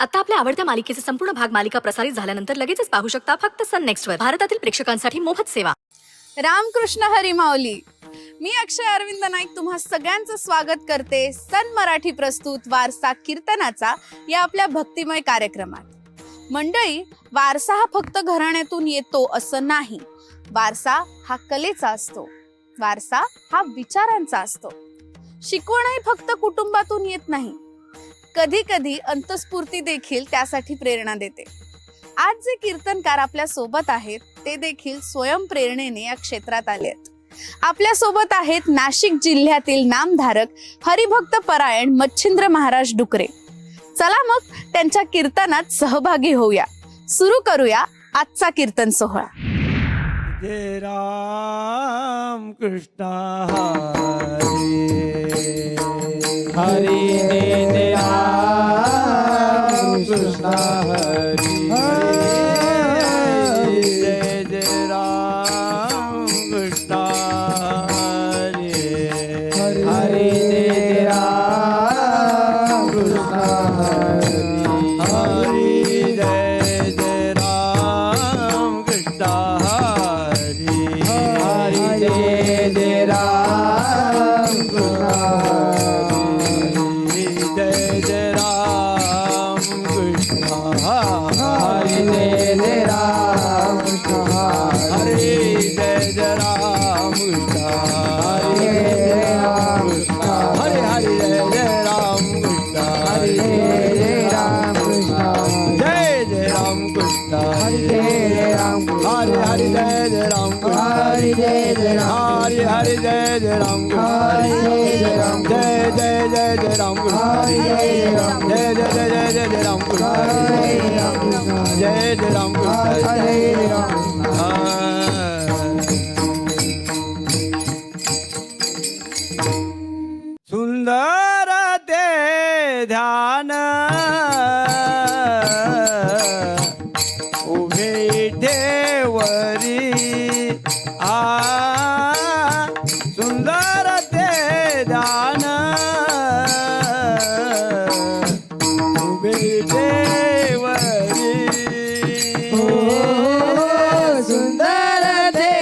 आता आपल्या आवडत्या मालिकेचे संपूर्ण भाग मालिका प्रसारित झाल्यानंतर लगेचच पाहू शकता फक्त सन नेक्स्टवर. भारतातील प्रेक्षकांसाठी मोफत सेवा. रामकृष्ण हरी माऊली. मी अक्षय अरविंद नाईक तुम्हा सगळ्यांचं स्वागत करते सन मराठी प्रस्तुत वारसा कीर्तनाचा या आपल्या भक्तिमय कार्यक्रमात. मंडळी, वारसा हा फक्त घराण्यातून येतो असं नाही. वारसा हा कलेचा असतो. वारसा हा विचारांचा असतो. शिकवणही फक्त कुटुंबातून येत नाही. कधी कधी अंतस्फूर्ती देखील त्यासाठी प्रेरणा देते. आज जे कीर्तनकार आपल्या सोबत आहेत ते देखील स्वयंप्रेरणेने या क्षेत्रात आले आहेत. आपल्या सोबत आहेत नाशिक जिल्ह्यातील नामधारक हरिभक्त परायण मच्छिंद्र महाराज डुकरे. चला मग त्यांच्या कीर्तनात सहभागी होऊया. सुरू करूया आजचा कीर्तन सोहळा. जय राम कृष्ण हरी जय राम कृष्ण हरी जय जय राम कृष्ण हरी जय राम कृष्ण हरी जय जय Ram Krishna Hare Hare Jai Jai Ram Jai Jai Jai Jai Ram Jai Jai Jai Jai Jai Ram Jai Jai Ram सुंदर ते ध्यान उभे ठेवरी सुंदर ते ध्यान उभे ठेवरी सुंदर ते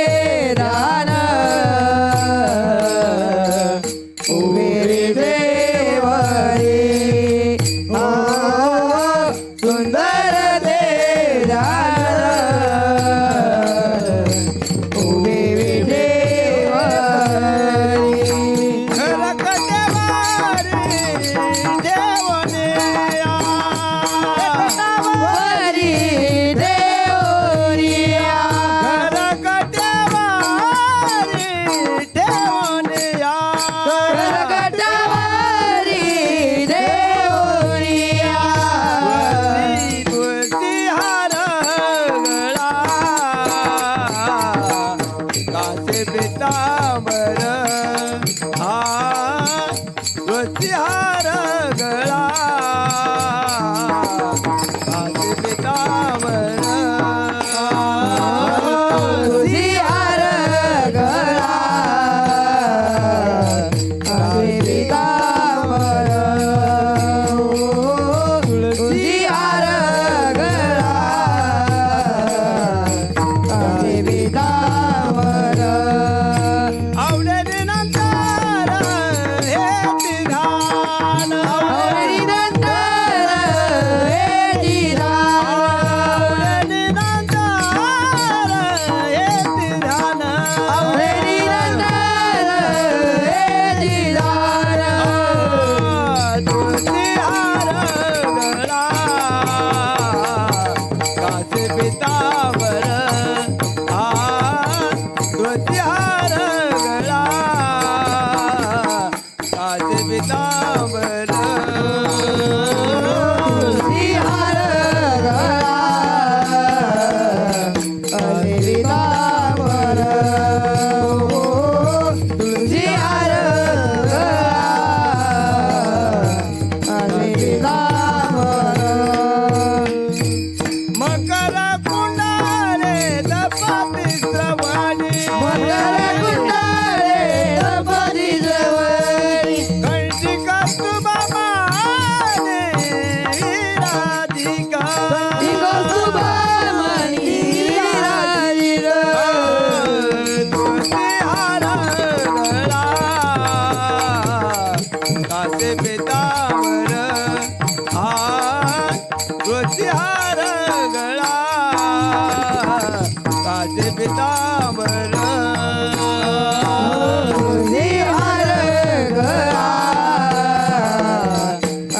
ध्यान उभे ठेवरी सुंदर ते ध्यान संधिका तुळशी हार गळा कासे पितांबर तुळशी हार गळा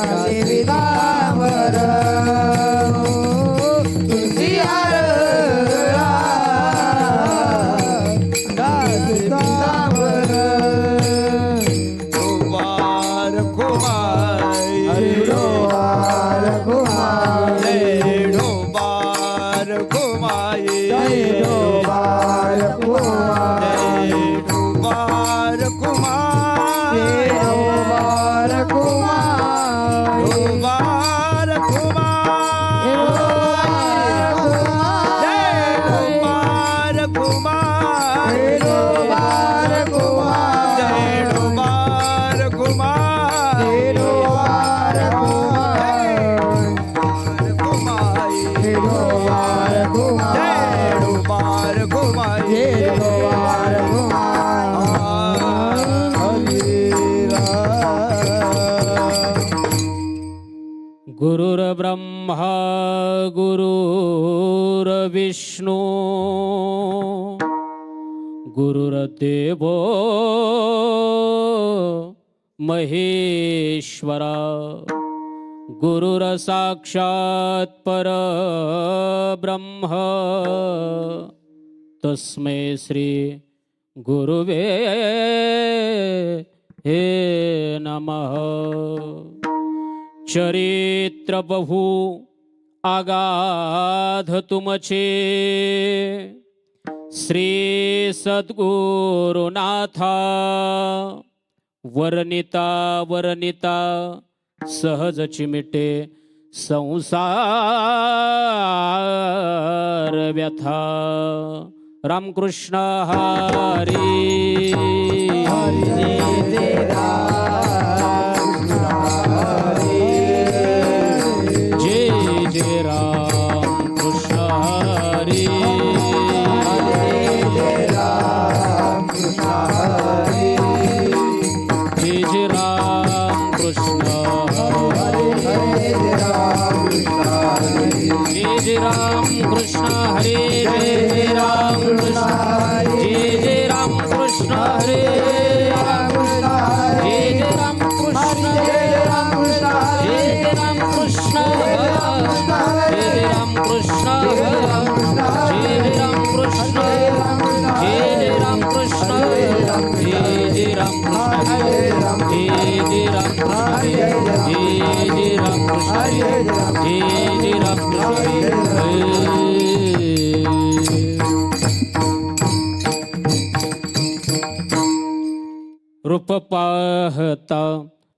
कासे पितांबर गुरुर्ब्रह्मा गुरुर्विष्णू गुरुर्देवो महेश्वरा गुरुर्साक्षात् परब्रह्म तस्मै श्री गुरुवे हे नमः। चरित्र बहु आगाध तुमचे श्री सद्गुरुनाथा वर्णिता वर्णिता सहज चिमिटे संसार व्यथा। रामकृष्ण हरी जय राम कृष्ण हरी जय राम कृष्ण हरी जय राम कृष्ण हरी जय राम कृष्ण हरी जय राम कृष्ण हरी जय राम कृष्ण हरी जय राम कृष्ण जय राम कृष्ण जय राम कृष्ण जय राम कृष्ण जय राम कृष्ण जय राम कृष्ण जय राम कृष्ण जय राम कृष्ण जय राम रूप पाहता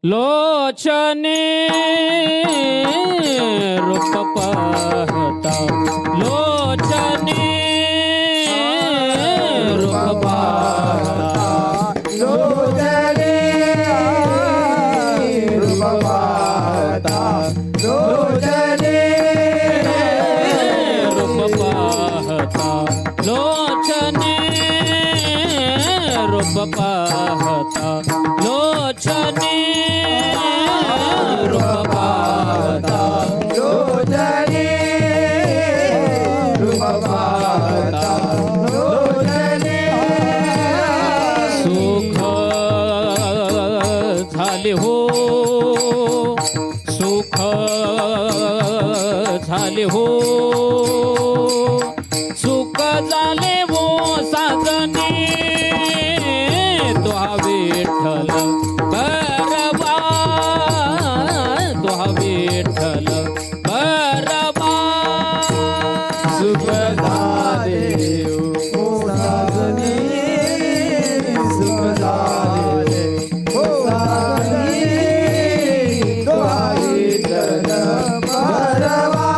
लोचने रूप पाहता लोचने रूप पाहता लोचने रूप पाहता लोचने रूप पाहता लोचने रूप पाहता लोचने रूप पाहता लोचने रूप पाहता लोचने सुख झाले हो सुख झाले हो सुख झाले हो साजने तुहा विठ्ठल बरबा तुहा विठ्ठल बरबा सुख झाले हो साजने सुख झाले हो साजने तुहा विठ्ठल बरबा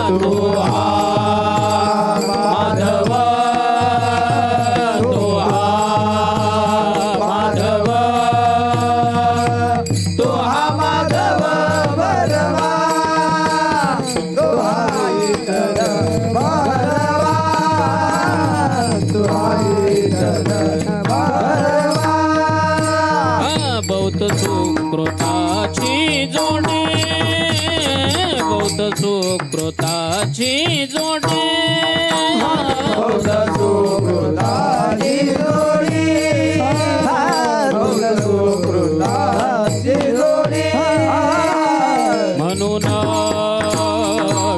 तो हा माधव तो हा माधव तो हा माधव भरवा तो हा विठ्ठल भरवा तो हा विठ्ठल भरवा बौद्ध सुकृताची जोडी बौद्ध सुकृताची जोडी बौद्ध सुकृताची जोडी बौद्ध सुकृताची जोडी म्हणून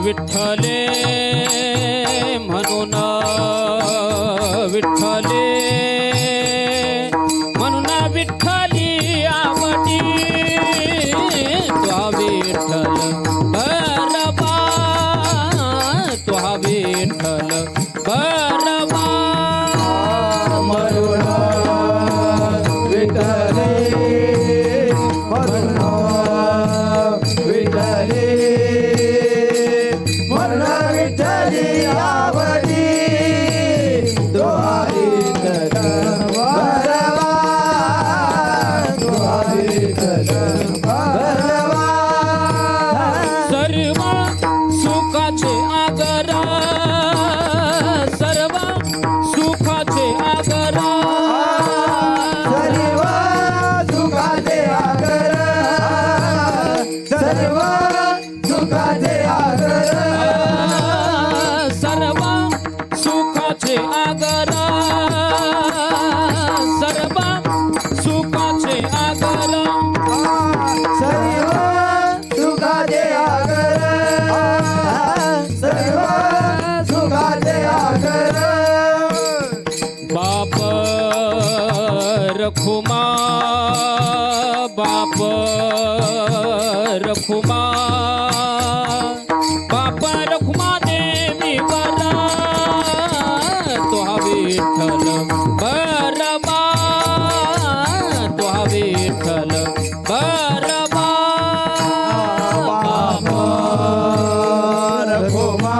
विठ्ठले म्हणून विठ्ठले म्हणून विठ्ठली आवडी तुहा विठ्ठल भरवा तुहा विठ्ठल भरवा म्हणून विठ्ठले म्हणून विठ्ठले म्हणून विठ्ठली आवडी तो हा विठ्ठल भरवा तो हा विठ्ठल भरवा सर्व सुखाचे आगरा सर्व सुखाचे आगरा सर्व सुखाचे आगर सर्व सुखाचे आगर सर्व सुखाचे आगरा सर्व सुखाचे आगरा सर्व सुखाचे आगर सर्व सुखाचे आगर बाप रखुमा बाप रखुमा बाप रखुमा देवी बरा तुहा विठ्ठल भरवा तुहा विठ्ठल भरवा बाप रघुमा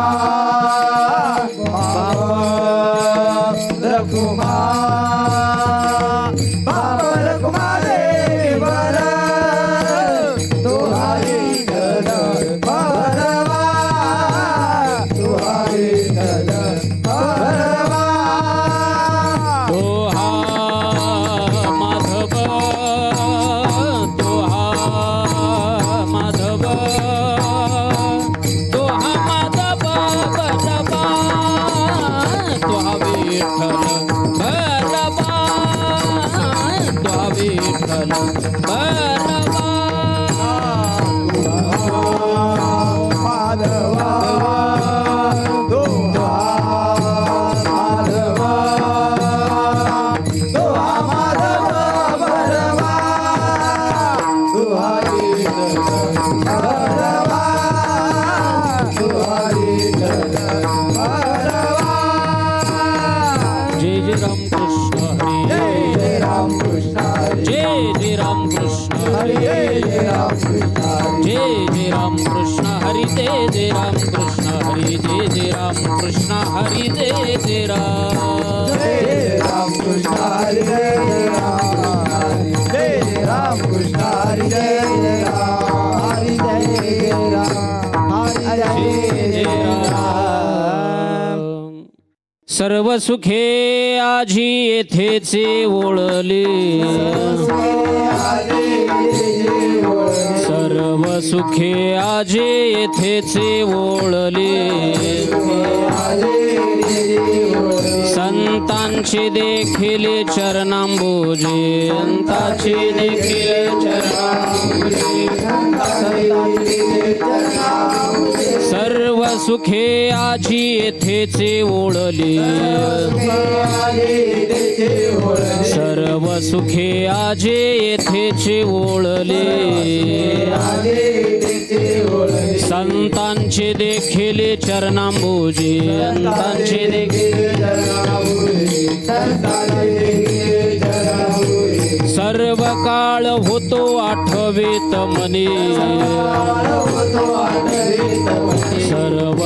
रघुमा बाप रघुमा देवी बर तो विठ्ठल भरवा तो विठ्ठल भरवा तो हा माधव तो हा माधव तो हा माधव भरवा तो हा विठ्ठल भरवा तो हा विठ्ठल भरवा माधवा तो माधवा तो माधव भरवा तो विठ्ठल भरवा तो विठ्ठल भरवा जय जय राम कृष्ण हरी जय जय राम कृष्ण हरी जय जय राम कृष्ण हरी जय जय राम कृष्ण हरी जय जय राम कृष्ण हरी जय जय राम कृष्ण हरी जय जय राम कृष्ण हरी जय जय राम जय राम कृष्ण हरी जय जय राम कृष्ण हरी जय जय राम हरी जय राम हरी जय राम सर्व सुखे आजी येथेचे ओळले सर्व सुखे आजे येथेचे ओळले संतांचे देखील चरणांबुजे संतांचे देखील चरणांबुजे सर्व सुखे आजी येथेचे ओळले सर्व सुखे आजे येथेचे ओळले संतांचे देखील चरणांबुजे संतांचे देखील सर्व काळ होतो आठवेत मनी सर्व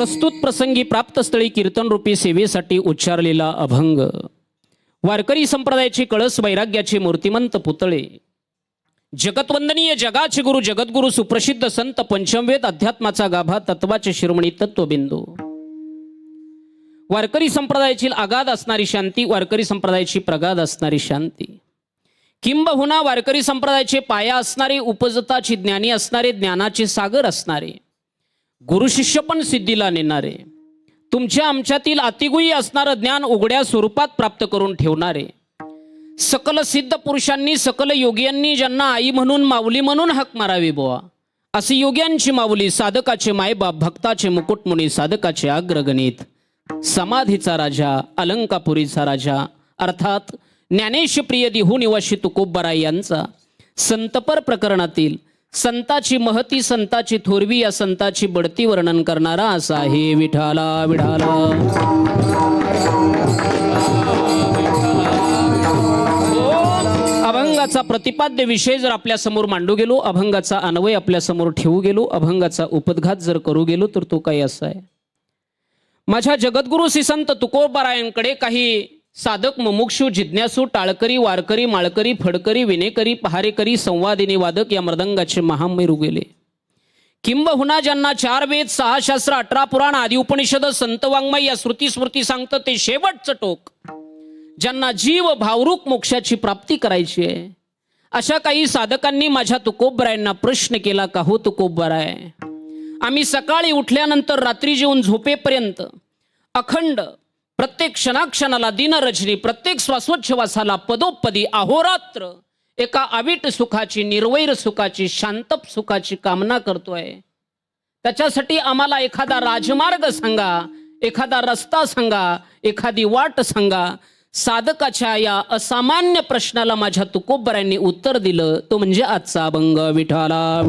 प्रस्तुत प्रसंगी प्राप्तस्थळी कीर्तनरूपी सेवेसाठी उच्चारलेला अभंग, वारकरी संप्रदायाची कळस वैराग्याचे मूर्तिमंत पुतळे, जगतवंदनीय जगाचे गुरु जगद्गुरु सुप्रसिद्ध संत पंचमवेद अध्यात्माचा गाभा तत्वाचे शिरोमणी तत्वबिंदू, वारकरी संप्रदायाची आगाध असणारी शांती, वारकरी संप्रदायाची प्रगाध असणारी शांती, किंबहुना वारकरी संप्रदायाचे पाया असणारे, उपजताची ज्ञानी असणारे, ज्ञानाचे सागर असणारे, गुरु शिष्य पण सिद्धीला नेणारे, तुमच्या आमच्यातील अतिगुही असणारं ज्ञान उघड्या स्वरूपात प्राप्त करून ठेवणारे, सकल सिद्ध पुरुषांनी सकल योगियांनी ज्यांना आई म्हणून माऊली म्हणून हाक मारावी बुवा, अशी योग्यांची माऊली, साधकाचे मायबाप, भक्ताचे मुकुटमुनी, साधकाचे अग्रगणित, समाधीचा राजा, अलंकापुरीचा राजा, अर्थात ज्ञानेश प्रिय दिहू निवासी तुकोबराय यांचा संतपर प्रकरणातील संताची महती, संताची थोरवी, या संताची बढती वर्णन करणारा असा आहे विठाला विठाला. अभंगाचा प्रतिपाद्य विषय जर आपल्या समोर मांडू गेलो, अभंगाचा अन्वय आपल्या समोर ठेवू गेलो, अभंगाचा उपद्घात जर करू गेलो, तर तो काही असा आहे. माझ्या जगद्गुरु श्री संत तुकोबारायांकडे काही साधक, मुमुक्षु, जिज्ञासू, टाळकरी, वारकरी, माळकरी, फडकरी, विनेकरी, पहारेकरी, संवादिनी वादक या मृदंगाचे महामेरू गेले. किंबहुना ज्यांना 4 वेद, 6 शास्त्र, 18 पुराण, आदी उपनिषद, संत वाङ्मय या श्रुती स्मृती सांगतं ते शेवटचं टोक, ज्यांना जीव भावरूक मोक्षाची प्राप्ती करायची आहे, अशा काही साधकांनी माझ्या तुकोबरायांना प्रश्न केला, का हो तुकोबराय, आम्ही सकाळी उठल्यानंतर रात्री जेवून झोपेपर्यंत अखंड प्रत्येक क्षणाक्षणाला, दिनरजनी, प्रत्येक श्वासोच्छवासाला, पदोपदी, अहोरात्र एका अवीट सुखाची, निर्वैर सुखाची, शांतप सुखाची कामना करतोय. त्याच्यासाठी आम्हाला एखादा राजमार्ग सांगा, एखादा रस्ता सांगा, एखादी वाट सांगा. साधकाच्या या असामान्य प्रश्नाला माझ्या तुकोबरायांनी उत्तर दिलं, तो म्हणजे आजचा अभंग विठाला.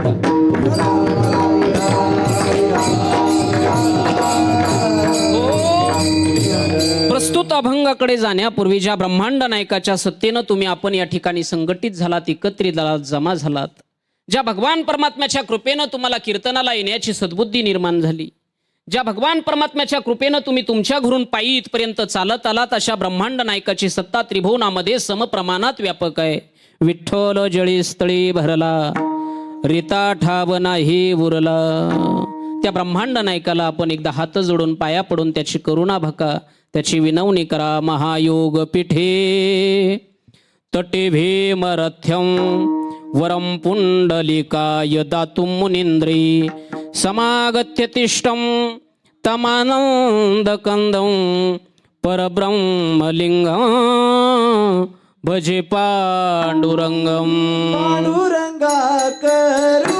प्रस्तुत अभंगाकडे जाण्यापूर्वी ज्या ब्रह्मांड नायकाच्या सत्तेनं तुम्ही आपण या ठिकाणी संघटित झालात, एकत्रित झालात, जमा झालात, ज्या भगवान परमात्म्याच्या कृपेनं तुम्हाला कीर्तनाला येण्याची सद्बुद्धी निर्माण झाली, ज्या भगवान परमात्म्याच्या कृपेनं तुम्ही तुमच्या घरून पायी इथपर्यंत चालत आलात, अशा ब्रह्मांड नायकाची सत्ता त्रिभुवनामध्ये समप्रमाणात व्यापक आहे. विठ्ठल जळी स्थळी भरला, रीता ठाव नाही उरला. त्या ब्रह्मांड नायकाला आपण एकदा हात जोडून पाया पडून त्याची करुणा भका, त्याची विनवणी करा. महायोग पीठे तटे भीमरथ्यं वरम पुंडलिकाय दातुं मुनींद्री समागत्य तिष्ठं तमानंदकंदं परब्रह्मलिंगं भजे पांडुरंगं. पांडुरंगा करू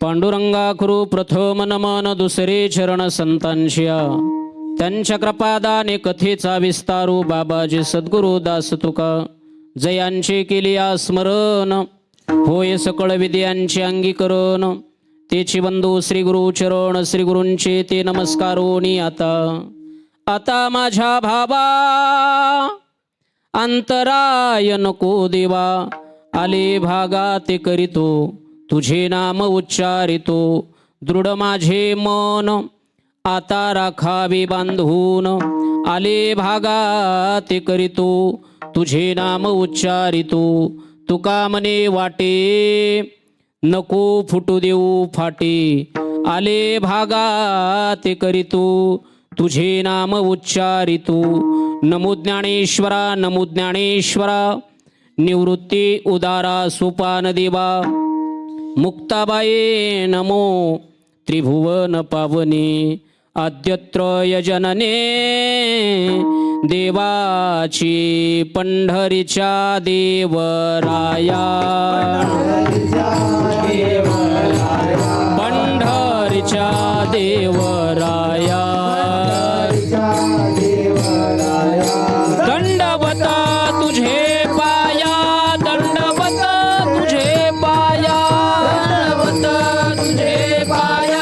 पांडुरंगा करू प्रथम नमन, दुसरे चरण संतांशिया. त्यांच्या कृपादाने कथेचा विस्तारू बाबाजी सद्गुरु दास तुका जयांचे केले स्मरण होय सकळ विद्यांचे अंगीकरण तेची बंधू श्री गुरु चरण श्री गुरूंचे ते नमस्कारोनी आता माझ्या भावा अंतराय नको देवा आले भागा ते करीतो तुझे नाम उच्चारितो दृढ माझे मन आता राखावे बांधून आले भागा ते करीतो तुझे नाम उच्चारितो तुका मने वाटे नको फुटू देऊ फाटे आले भागा ते करीतो तुझे नाम उच्चारितो नमो ज्ञानेश्वरा नमो ज्ञानेश्वरा निवृत्ती उदारा सोपान देवा मुक्ताबाये नमो त्रिभुवन पावने आद्यत्रय जनने देवाची पंढरीच्या देवराया पंढरीच्या देवराया दंडवत तुझे पाया दंडवत तुझे पाया दंडवत तुझे पाया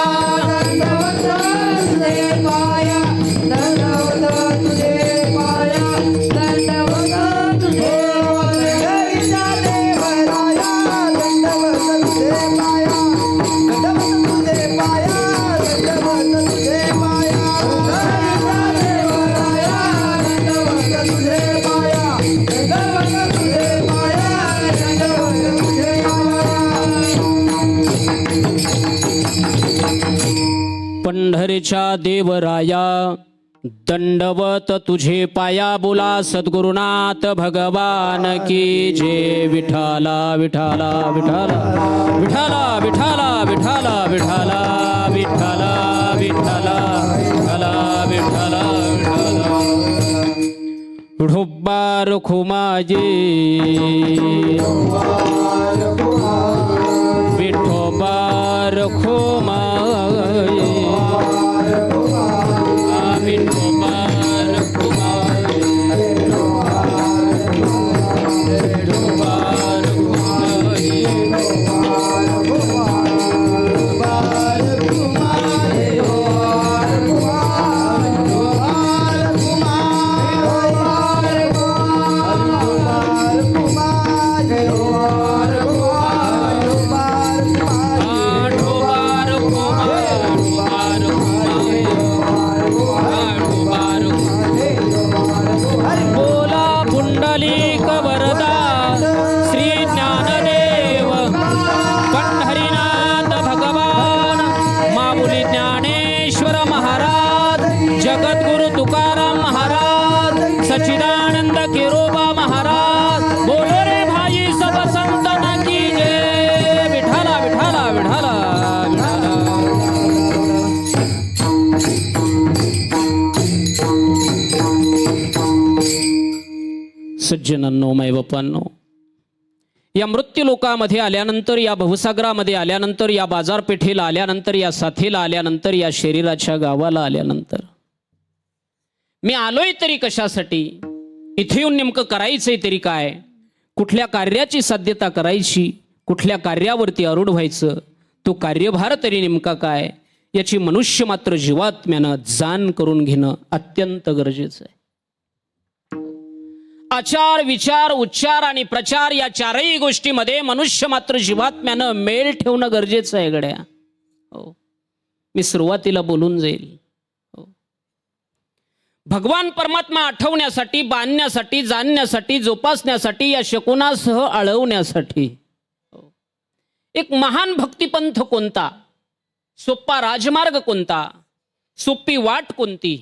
पंढरीच्या देवराया दंडवत तुझे पाया बोला सद्गुरुनाथ भगवान की जय विठाला विठाला विठाला विठाला विठाला विठाला विठाला विठाला विठाला विठाला विठाला ढोब्बार खुमाजे विठोबार खुमाये सच्चिदानंद केरोबा महाराज बोलो रे भाई सब संतन की जय विठाला विठाला विठाला सज्जनांनो माय बापांनो या मृत्यू लोकामध्ये आल्यानंतर या भवसागरामध्ये आल्यानंतर या बाजारपेठेला आल्यानंतर या साथीला आल्यानंतर या शरीराच्या गावाला आल्यानंतर मी आलोय तरी कशासाठी इथे येऊन नेमकं करायचंय तरी काय कुठल्या कार्याची साध्यता करायची कुठल्या कार्यावरती आरूढ व्हायचं तो कार्यभार तरी नेमका काय याची मनुष्य मात्र जीवात्म्यानं जाण करून घेणं अत्यंत गरजेचं आहे आचार विचार उच्चार आणि प्रचार या चारही गोष्टीमध्ये मनुष्य मात्र जीवात्म्यानं मेल ठेवणं गरजेचं आहे गड्या हो मी सुरुवातीला बोलून जाईल भगवान परमात्मा आठवण्यासाठी बांधण्यासाठी जाणण्यासाठी जोपासण्यासाठी या शकुनासह आळवण्यासाठी एक महान भक्तिपंथ कोणता सोपा राजमार्ग कोणता सोपी वाट कोणती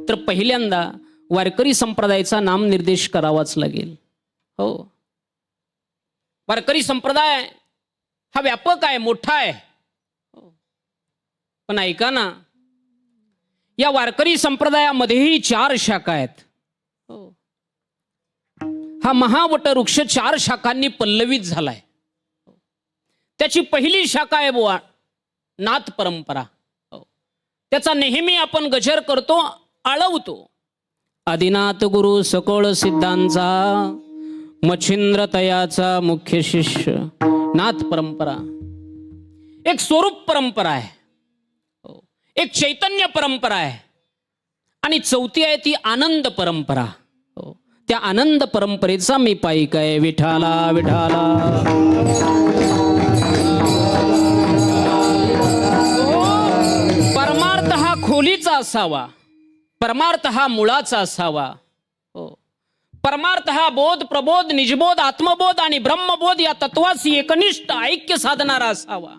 तर पहिल्यांदा वारकरी संप्रदायाचा नामनिर्देश करावाच लागेल हो वारकरी संप्रदाय हा व्यापक आहे मोठा आहे पण ऐका ना या वारकरी संप्रदायामध्येही 4 शाखा आहेत हा महावट वृक्ष 4 शाखांनी पल्लवित झालाय त्याची पहिली शाखा आहे बुवा नाथ परंपरा त्याचा नेहमी आपण गजर करतो, आळवतो. आदिनाथ गुरु सकोळ सिद्धांचा, मच्छिंद्र तयाचा मुख्य शिष्य. नाथ परंपरा एक स्वरूप परंपरा आहे, एक चैतन्य परंपरा आहे, आणि चौथी आहे ती आनंद परंपरा. त्या आनंद परंपरेचा मी पाईक आहे. विठाला विठाला. परमार्थ हा खोलीचा असावा, परमार्थ हा मुळाचा असावा. परमार्थ हा बोध, प्रबोध, निजबोध, आत्मबोध आणि ब्रह्मबोध या तत्वाशी एकनिष्ठ ऐक्य साधणारा असावा.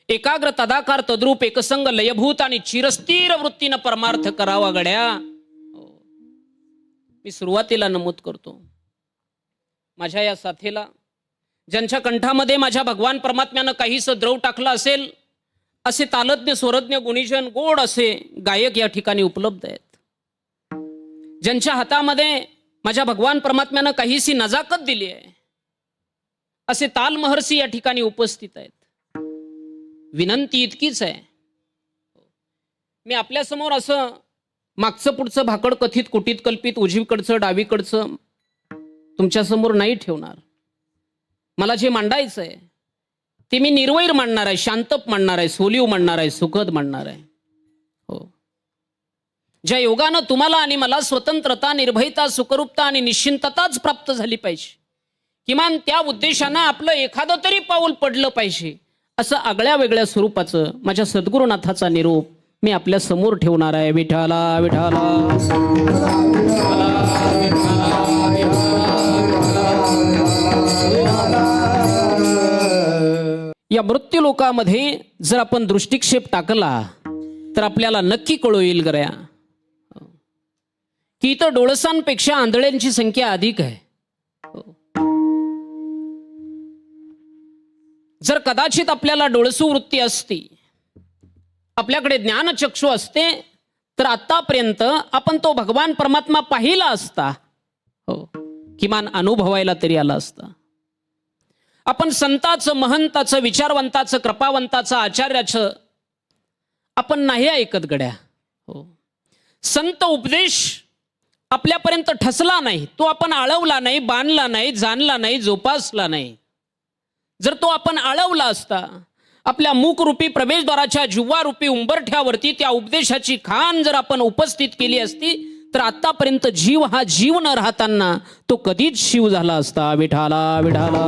एकाग्र तदाकार तद्रूप एकसंग लयभूत आणि चिरस्थिर वृत्तीनं परमार्थ करावा गड्या. मी सुरुवातीला नमूद करतो, माझ्या या साथीला ज्यांच्या कंठामध्ये माझ्या भगवान परमात्म्यानं काहीसं द्रव टाकलं असेल असे तालज्ञ, स्वरज्ञ, गुणीजन, गोड असे गायक या ठिकाणी उपलब्ध आहेत. ज्यांच्या हातामध्ये माझ्या भगवान परमात्म्यानं काहीशी नजाकत दिली आहे असे तालमहर्षी या ठिकाणी उपस्थित आहेत. विनंती इतकीच आहे, मी आपल्यासमोर असं मागचं पुढचं भाकड कथित कुटीत कल्पित उजवीकडचं डावीकडचं तुमच्यासमोर नाही ठेवणार. मला जे मांडायचं आहे ते मी निर्वैर मांडणार आहे, शांतप मांडणार आहे, सोलीव मांडणार आहे, सुखद मांडणार आहे. हो, ज्या योगानं तुम्हाला आणि मला स्वतंत्रता, निर्भयता, सुखरूपता आणि निश्चिंतताच प्राप्त झाली पाहिजे, किमान त्या उद्देशानं आपलं एखादं तरी पाऊल पडलं पाहिजे, असं आगळ्या वेगळ्या स्वरूपाचं माझ्या सद्गुरुनाथाचा निरोप मी आपल्या समोर ठेवणार आहे. विठाला विठाला. या मृत्यू लोकामध्ये जर आपण दृष्टिक्षेप टाकला तर आपल्याला नक्की कळू येईल गड्या की इथं डोळसांपेक्षा आंधळ्यांची संख्या अधिक आहे. जर कदाचित आपल्याला डोळसू वृत्ती असती, आपल्याकडे ज्ञानचक्षु असते, तर आतापर्यंत आपण तो भगवान परमात्मा पाहिला असता. हो, किमान अनुभवायला तरी आला असता. आपण संताचं, महंताचं, विचारवंताचं, कृपावंताचं, आचार्याचं आपण नाही ऐकत गड्या. हो, संत उपदेश आपल्यापर्यंत ठसला नाही, तो आपण आळवला नाही, बांधला नाही, जाणला नाही, जोपासला नाही. जर तो आपण आळवला असता, आपल्या मूकरूपी प्रवेशद्वाराच्या जुव्वारूपी उंबरठ्यावरती त्या उपदेशाची खाण जर आपण उपस्थित केली असती, तर आतापर्यंत जीव हा जीव न राहताना तो कधीच शिव झाला असता. विठाला विठाला.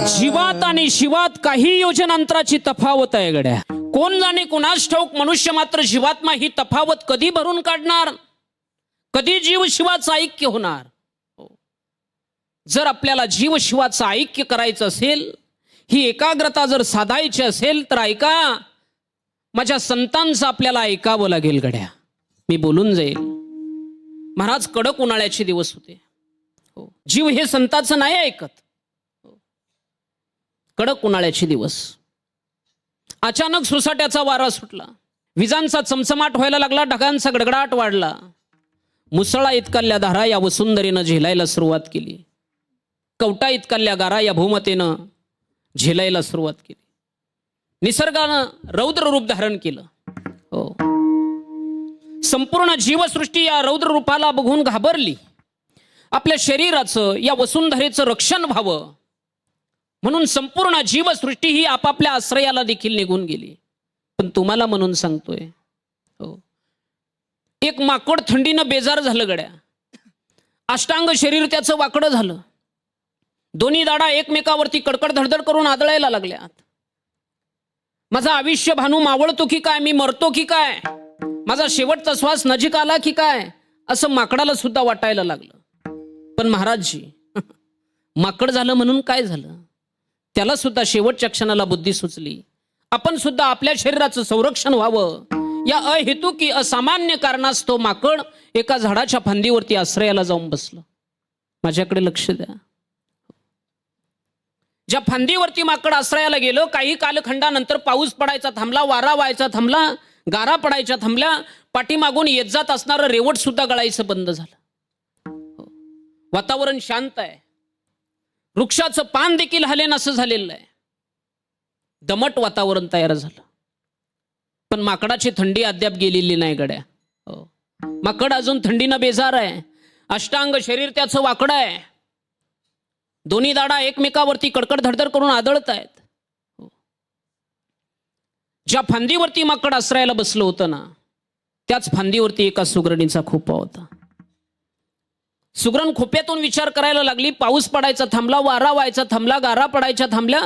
जीवात आणि शिवात काही योजनांतराची तफावत आहे गड्या. कोण जाणे कुणास ठाऊक मनुष्य मात्र जीवात्मा ही तफावत कधी भरून काढणार, कधी जीव शिवाचं ऐक्य होणार. जर आपल्याला जीव शिवाचं ऐक्य करायचं असेल, ही एकाग्रता जर साधायची असेल, तर ऐका, माझ्या संतांचं आपल्याला ऐकावं लागेल गड्या. मी बोलून जाईल. महाराज, कडक उन्हाळ्याचे दिवस होते. हो, जीव हे संतांचं नाही ऐकत. कडक उन्हाळ्याचे दिवस. अचानक सुसाट्याचा वारा सुटला, विजांचा चमचमाट व्हायला लागला, ढगांचा गडगडाट वाढला. मुसळा इतकाल्या धारा या वसुंधरेनं झेलायला सुरुवात केली. कवटा इतकाल्या गारा या भूमतेनं झेलायला सुरुवात केली. निसर्गानं रौद्र रूप धारण केलं. हो, संपूर्ण जीवसृष्टी या रौद्र रूपाला बघून घाबरली. आपल्या शरीराचं, या वसुंधरेचं रक्षण व्हावं म्हणून संपूर्ण जीवसृष्टी ही आपापल्या आश्रयाला देखील निघून गेली. पण तुम्हाला म्हणून सांगतोय, हो, एक माकड थंडीनं बेजार झालं गड्या. अष्टांग शरीर त्याचं वाकडं झालं. दोन्ही दाडा एकमेकावरती कडकड धडधड करून आदळायला लागल्यात. माझा आयुष्य भानू मावळतो की काय, मी मरतो की काय, माझा शेवटचा श्वास नजीक आला की काय, असं माकडाला सुद्धा वाटायला लागलं. पण महाराजजी, माकड झालं म्हणून काय झालं, त्याला सुद्धा शेवटच्या क्षणाला बुद्धी सुचली. आपण सुद्धा आपल्या शरीराचं संरक्षण व्हावं या अहेतुकी असामान्य कारणास्तव माकड एका झाडाच्या फांदीवरती आश्रयाला जाऊन बसलं. माझ्याकडे लक्ष द्या. ज्या फांदीवरती माकड आश्रयाला गेलं, काही कालखंडानंतर पाऊस पडायचा थांबला, वारा व्हायचा थांबला, गारा पडायच्या थांबल्या, पाठीमागून येत जात असणारं रेवट सुद्धा गळायचं बंद झालं. वातावरण शांत आहे. वृक्षाचं पान देखील हलेन असं झालेलं आहे. दमट वातावरण तयार झालं. पण माकडाची थंडी अद्याप गेलेली नाही गड्या. हो, माकड अजून थंडीनं बेजार आहे. अष्टांग शरीर त्याचं वाकडं आहे. दोन्ही दाडा एकमेकावरती कडकड धडधड करून आदळत आहेत. ज्या फांदीवरती माकड आश्रयाला बसलं होतं ना, त्याच फांदीवरती एका सुगरणीचा खोपा होता. सुगरण खोप्यातून विचार करायला लागली. पाऊस पडायचा थांबला, वारा व्हायचा थांबला, गारा पडायच्या थांबल्या,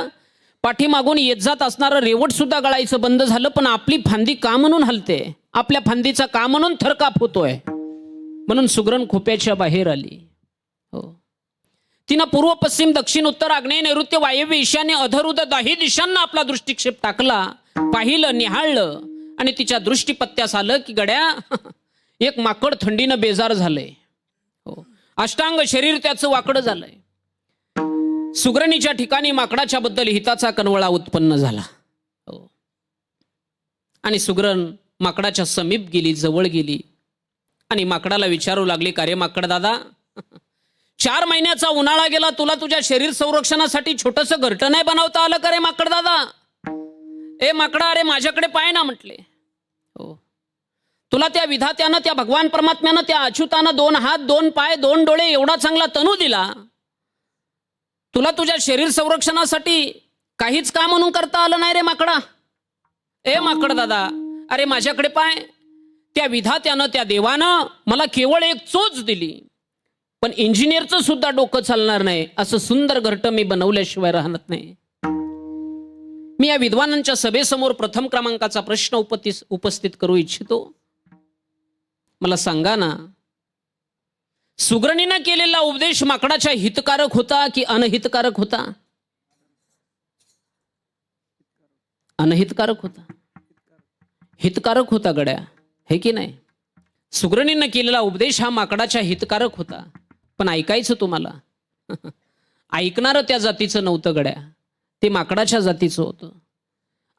पाठीमागून येत जात असणारं रेवट सुद्धा गळायचं बंद झालं. पण आपली फांदी का म्हणून हलते, आपल्या फांदीचा का म्हणून थरकाप होतोय, म्हणून सुगरण खोप्याच्या बाहेर आली. हो, तिनं पूर्व पश्चिम दक्षिण उत्तर आग्नेय नैऋत्य वायव्य ईशान्य अधरुद दाही दिशांना आपला दृष्टिक्षेप टाकला. पाहिलं, निहाळलं आणि तिच्या दृष्टीपत्त्यास आलं की गड्या एक माकड थंडीनं बेजार झालंय. हो, अष्टांग शरीर त्याचं वाकडं झालंय. सुगरणीच्या ठिकाणी माकडाच्या बद्दल हिताचा कनवळा उत्पन्न झाला. हो, आणि सुगरण माकडाच्या समीप गेली, जवळ गेली आणि माकडाला विचारू लागली, का रे माकड दादा, 4 महिन्याचा उन्हाळा गेला, तुला तुझ्या शरीर संरक्षणासाठी छोटंसं घरटं नाही बनवता आलं का रे माकड दादा? ए माकडा, अरे माझ्याकडे पाय ना म्हटले. हो, तुला त्या विधात्यानं, त्या भगवान परमात्म्यानं, त्या अच्युतानं 2 हात 2 पाय 2 डोळे एवढा चांगला तनू दिला. तुला तुझ्या शरीर संरक्षणासाठी काहीच काम म्हणून करता आलं नाही रे माकडा. ए माकड दादा, अरे माझ्याकडे पाय, त्या विधात्यानं, त्या देवानं मला केवळ एक चोच दिली, पण इंजिनियरचं सुद्धा डोकं चालणार नाही असं सुंदर घरटं मी बनवल्याशिवाय राहत नाही. मी या विद्वानांच्या सभेसमोर प्रथम क्रमांकाचा प्रश्न उपस्थित करू इच्छितो. मला सांगा ना, सुगरणीनं केलेला उपदेश माकडाच्या हितकारक होता की अनहितकारक होता? अनहितकारक होता. हितकारक होता गड्या, हे की नाही? सुगरणीनं केलेला उपदेश हा माकडाच्या हितकारक होता, पण ऐकायचं तुम्हाला ऐकणारं त्या जातीचं नव्हतं गड्या, ते माकडाच्या जातीचं होतं.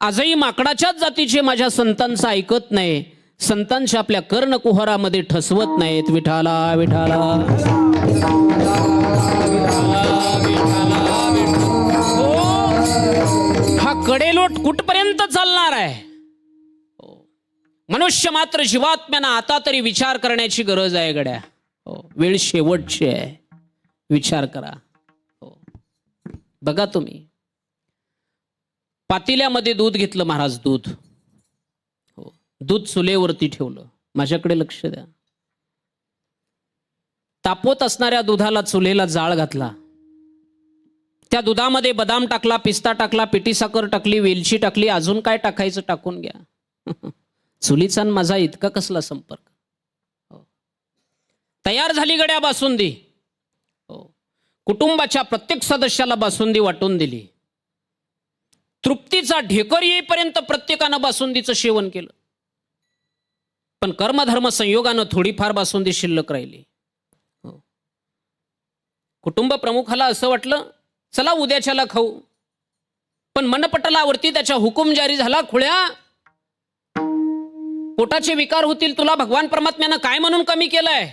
आजही माकडाच्याच जातीचे माझ्या संतांचं ऐकत नाही, संतांच्या आपल्या कर्णकुहरामध्ये ठसवत नाहीत. विठाला विठाला. हो, हा कडेलोट कुठपर्यंत चालणार आहे? मनुष्य मात्र जीवात्म्यानं आता तरी विचार करण्याची गरज आहे गड्या. हो, वेळ शेवटची आहे, विचार करा. हो, बघा तुम्ही, पातेल्यामध्ये दूध घेतलं महाराज, दूध. हो, दूध चुलेवरती ठेवलं. माझ्याकडे लक्ष द्या. तापवत असणाऱ्या दुधाला चुलेला जाळ घातला. त्या दुधामध्ये बदाम टाकला, पिस्ता टाकला, पिठी साखर टाकली, वेलची टाकली, अजून काय टाकायचं टाकून घ्या. चुलीचा आणि माझा इतका कसला संपर्क? हो, तयार झाली गड्या बासुंदी. हो, कुटुंबाच्या प्रत्येक सदस्याला बासुंदी वाटून दिली. तृप्तीचा ढेकर येईपर्यंत प्रत्येकानं बासुंदीचं सेवन केलं. पण कर्मधर्म संयोगानं थोडीफार बासुंदी शिल्लक राहिली. हो, कुटुंब प्रमुखाला असं वाटलं, चला उद्याच्याला खाऊ. पण मनपटलावरती त्याच्या हुकूम जारी झाला, खुळ्या, पोटाचे विकार होतील, तुला भगवान परमात्म्यानं काय म्हणून कमी केलंय?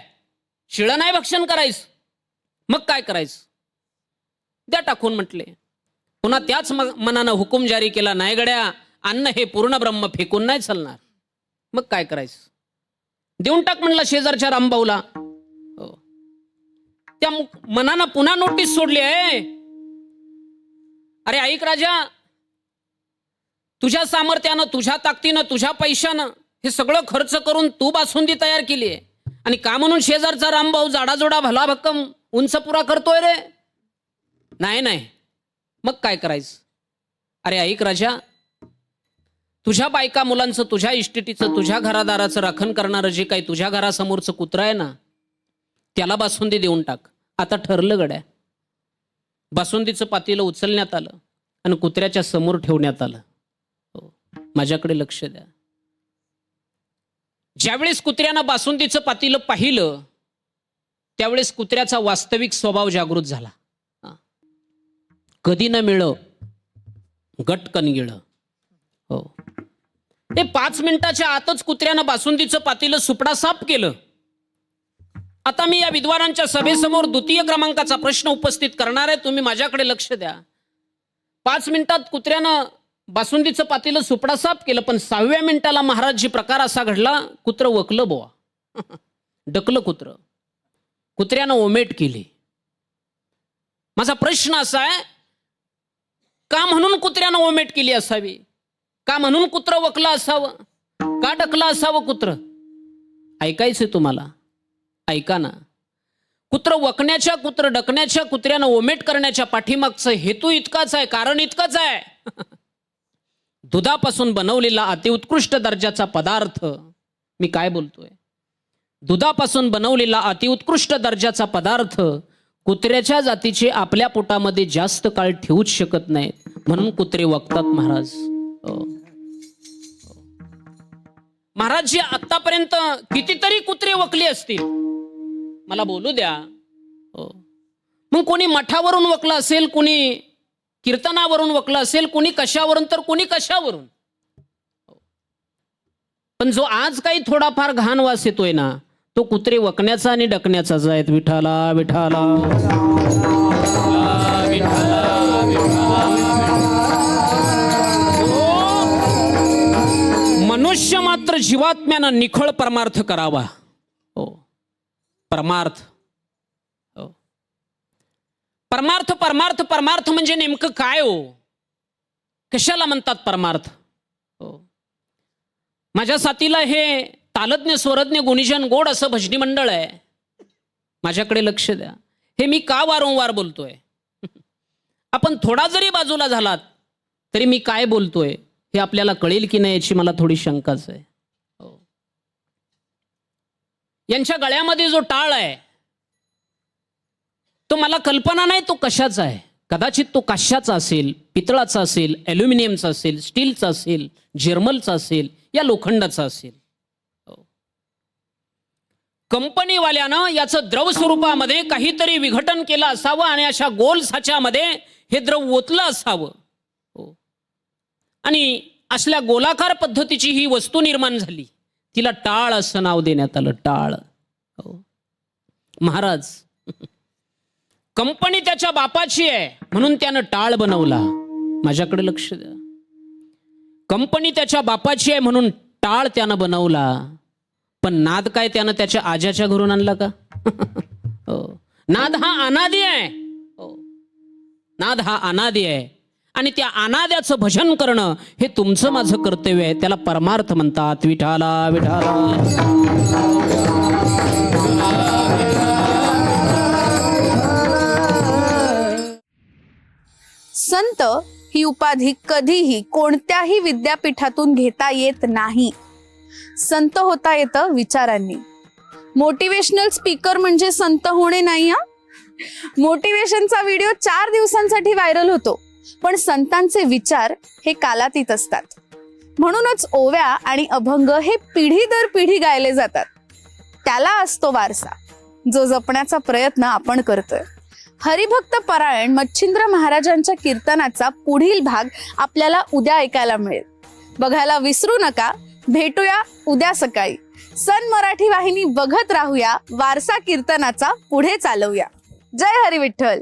शिळं नाही भक्षण करायचं. मग काय करायचं? द्या टाकून म्हटले. पुन्हा त्याच मनानं हुकूम जारी केला, नाही गड्या, अन्न हे पूर्ण ब्रह्म, फेकून नाही चालणार. मग काय करायचं? देऊन टाक म्हणलं शेजारच्या रामभाऊला. हो, त्या मनानं पुन्हा नोटीस सोडली आहे, अरे ऐक राजा, तुझ्या सामर्थ्यानं, तुझ्या ताकदीनं, तुझ्या पैशानं हे सगळं खर्च करून तू बासुंदी तयार केली आहे, आणि का म्हणून शेजारचा रामभाऊ जाडाजोडा भला भक्कम उंच पुरा करतोय रे? नाही नाही. मग काय करायचं? अरे ऐक राजा, तुझ्या बायका मुलांचं, तुझ्या इस्टेटीचं, तुझ्या घरादाराचं राखण करणारं जे काही तुझ्या घरासमोरचं कुत्रा आहे ना, त्याला बासुंदी देऊन टाक. आता ठरलं गड्या. बासुंदीचं पातेलं उचलण्यात आलं आणि कुत्र्याच्या समोर ठेवण्यात आलं. हो, माझ्याकडे लक्ष द्या. ज्यावेळेस कुत्र्यानं बासुंदीचं पातेलं पाहिलं, त्यावेळेस कुत्र्याचा वास्तविक स्वभाव जागृत झाला. कधी न मिळ गटकन गिळ. हो, ते 5 मिनिटाच्या आतच कुत्र्यानं बासुंदीचं पातेलं सुपडासाप केलं. आता मी या विद्वानांच्या सभेसमोर द्वितीय क्रमांकाचा प्रश्न उपस्थित करणार आहे, तुम्ही माझ्याकडे लक्ष द्या. 5 मिनिटात कुत्र्यानं बासुंदीचं पातेलं सुपडासाप केलं, पण 6व्या मिनिटाला महाराजजी प्रकार असा घडला, कुत्र वकलं बोवा. डकलं कुत्र, कुत्र्यानं ओमेट केली. माझा प्रश्न असा आहे, का म्हणून कुत्र्यानं ओमेट केली असावी? का म्हणून कुत्र वकलं असावं? का डकलं असावं कुत्र? ऐकायचंय तुम्हाला? ऐका ना. कुत्र वकण्याच्या, कुत्र डकण्याच्या, कुत्र्यानं ओमेट करण्याच्या पाठीमागचं हेतू इतकाच आहे, कारण इतकंच आहे. दुधापासून बनवलेला अतिउत्कृष्ट दर्जाचा पदार्थ, मी काय बोलतोय, दुधापासून बनवलेला अतिउत्कृष्ट दर्जाचा पदार्थ कुत्र्याच्या जातीचे आपल्या पोटामध्ये जास्त काळ ठेवूच शकत नाहीत, म्हणून कुत्रे वकतात महाराज. महाराजजी आतापर्यंत कितीतरी कुत्रे वकली असतील, मला बोलू द्या. मग कोणी मठावरून वकलं असेल, कोणी कीर्तनावरून वकलं असेल, कोणी कशावरून, तर कोणी कशावरून. पण जो आज काही थोडाफार घाण वास येतोय ना, तो कुत्रे वकण्याचा आणि डकण्याचाच आहे. विठाला विठाला मनुष्य मात्र जीवात्म्यानं निखळ परमार्थ करावा. हो, परमार्थ. हो, परमार्थ परमार्थ परमार्थ म्हणजे नेमकं काय हो? कशाला म्हणतात परमार्थ? हो, माझ्या साथीला हे तालज्ञ स्वरज्ञ गुणीजन गोड असं भजनी मंडळ आहे. माझ्याकडे लक्ष द्या. हे मी का वारंवार बोलतोय? आपण थोडा जरी बाजूला झालात तरी मी काय बोलतोय हे आपल्याला कळेल की नाही याची मला थोडी शंकाच आहे. हो, यांच्या गळ्यामध्ये जो टाळ आहे तो मला कल्पना नाही तो कशाचा आहे. कदाचित तो काश्याचा असेल, पितळाचा असेल, ॲल्युमिनियमचा असेल, स्टीलचा असेल, जर्मलचा असेल, या लोखंडाचा असेल. कंपनीवाल्यानं याचं द्रव स्वरूपामध्ये काहीतरी विघटन केलं असावं आणि अशा गोल साच्यामध्ये हे द्रव ओतलं असावं. हो, आणि असल्या गोलाकार पद्धतीची ही वस्तू निर्माण झाली, तिला टाळ असं नाव देण्यात आलं. टाळ. हो, महाराज कंपनी त्याच्या बापाची आहे म्हणून त्यानं टाळ बनवला. माझ्याकडे लक्ष द्या. कंपनी त्याच्या बापाची आहे म्हणून टाळ त्यानं बनवला, पण नाद काय त्यानं त्याच्या आजाच्या घरून आणला का? हो, नाद हा अनादी आहे. हो, नाद हा अनादी आहे आणि त्या अनाद्याचं भजन करणं हे तुमचं माझं कर्तव्य आहे. त्याला परमार्थ म्हणतात. विठाला विठाला. संत ही उपाधी कधीही कोणत्याही विद्यापीठातून घेता येत नाही. संत होता येतं विचारांनी. मोटिवेशनल स्पीकर म्हणजे संत होणे नाही हा. मोटिवेशनचा व्हिडिओ 4 दिवसांसाठी व्हायरल होतो, पण संतांचे विचार हे कालातीत असतात. म्हणूनच ओव्या आणि अभंग हे पिढी दर पिढी गायले जातात. त्याला असतो वारसा, जो जपण्याचा प्रयत्न आपण करतोय. हरिभक्त परायण मच्छिंद्र महाराजांच्या कीर्तनाचा पुढील भाग आपल्याला उद्या ऐकायला मिळेल. बघायला विसरू नका. भेटूया उद्या सकाळी. सन मराठी वाहिनी बघत राहूया. वारसा कीर्तनाचा पुढे चालवूया. जय हरी विठ्ठल.